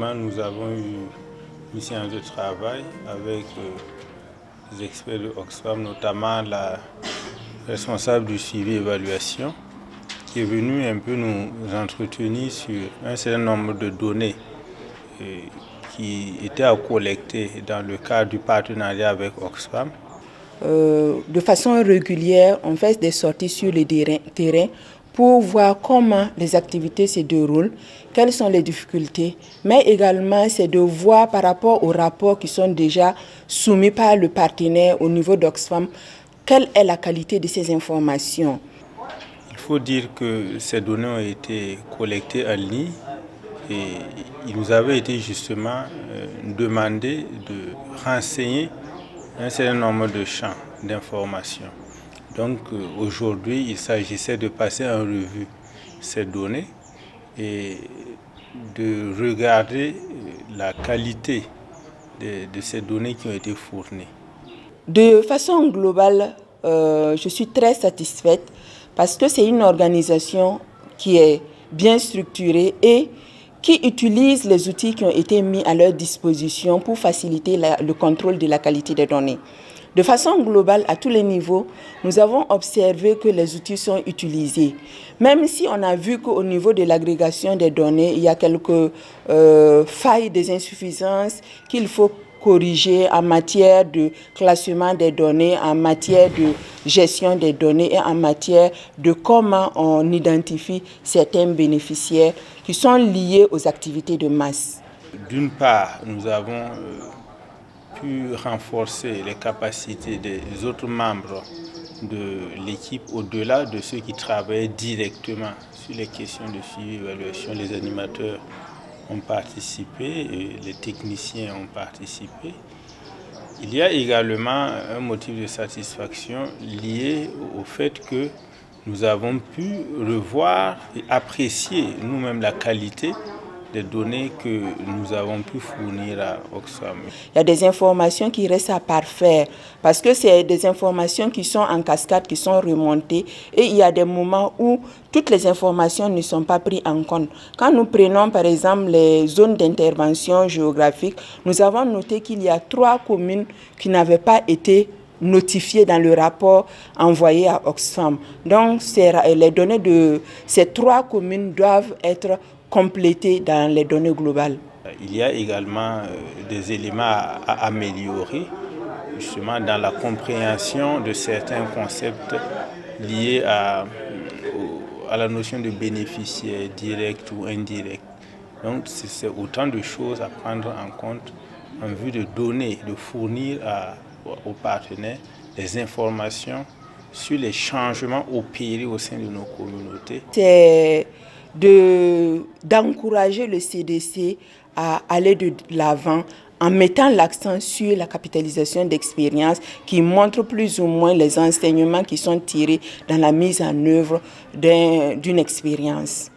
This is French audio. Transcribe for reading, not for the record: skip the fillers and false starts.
effectivement, nous avons eu une séance de travail avec les experts de Oxfam, notamment la responsable du suivi et évaluation, qui est venue un peu nous entretenir sur un certain nombre de données qui étaient à collecter dans le cadre du partenariat avec Oxfam. De façon régulière, on fait des sorties sur le terrain pour voir comment les activités se déroulent, quelles sont les difficultés, mais également c'est de voir par rapport aux rapports qui sont déjà soumis par le partenaire au niveau d'Oxfam, quelle est la qualité de ces informations. Il faut dire que ces données ont été collectées en ligne et il nous avait été justement demandé de renseigner un certain nombre de champs d'information. Donc aujourd'hui, il s'agissait de passer en revue ces données et de regarder la qualité de ces données qui ont été fournies. De façon globale, je suis très satisfaite parce que c'est une organisation qui est bien structurée et qui utilise les outils qui ont été mis à leur disposition pour faciliter le contrôle de la qualité des données. De façon globale, à tous les niveaux, nous avons observé que les outils sont utilisés. Même si on a vu qu'au niveau de l'agrégation des données, il y a quelques failles, des insuffisances qu'il faut corriger en matière de classement des données, en matière de gestion des données et en matière de comment on identifie certains bénéficiaires qui sont liés aux activités de masse. D'une part, nous avons pu renforcer les capacités des autres membres de l'équipe au-delà de ceux qui travaillent directement sur les questions de suivi et évaluation. Les animateurs ont participé et les techniciens ont participé. Il y a également un motif de satisfaction lié au fait que nous avons pu revoir et apprécier nous-mêmes la qualité des données que nous avons pu fournir à Oxfam. Il y a des informations qui restent à parfaire parce que c'est des informations qui sont en cascade, qui sont remontées et il y a des moments où toutes les informations ne sont pas prises en compte. Quand nous prenons par exemple les zones d'intervention géographique, nous avons noté qu'il y a 3 communes qui n'avaient pas été notifiées dans le rapport envoyé à Oxfam. Donc les données de ces 3 communes doivent être complétées dans les données globales. Il y a également des éléments à améliorer, justement dans la compréhension de certains concepts liés à la notion de bénéficiaire direct ou indirect. Donc c'est autant de choses à prendre en compte en vue de donner, de fournir aux partenaires des informations sur les changements opérés au sein de nos communautés. C'est d'encourager le CDC à aller de l'avant en mettant l'accent sur la capitalisation d'expériences qui montre plus ou moins les enseignements qui sont tirés dans la mise en œuvre d'une expérience.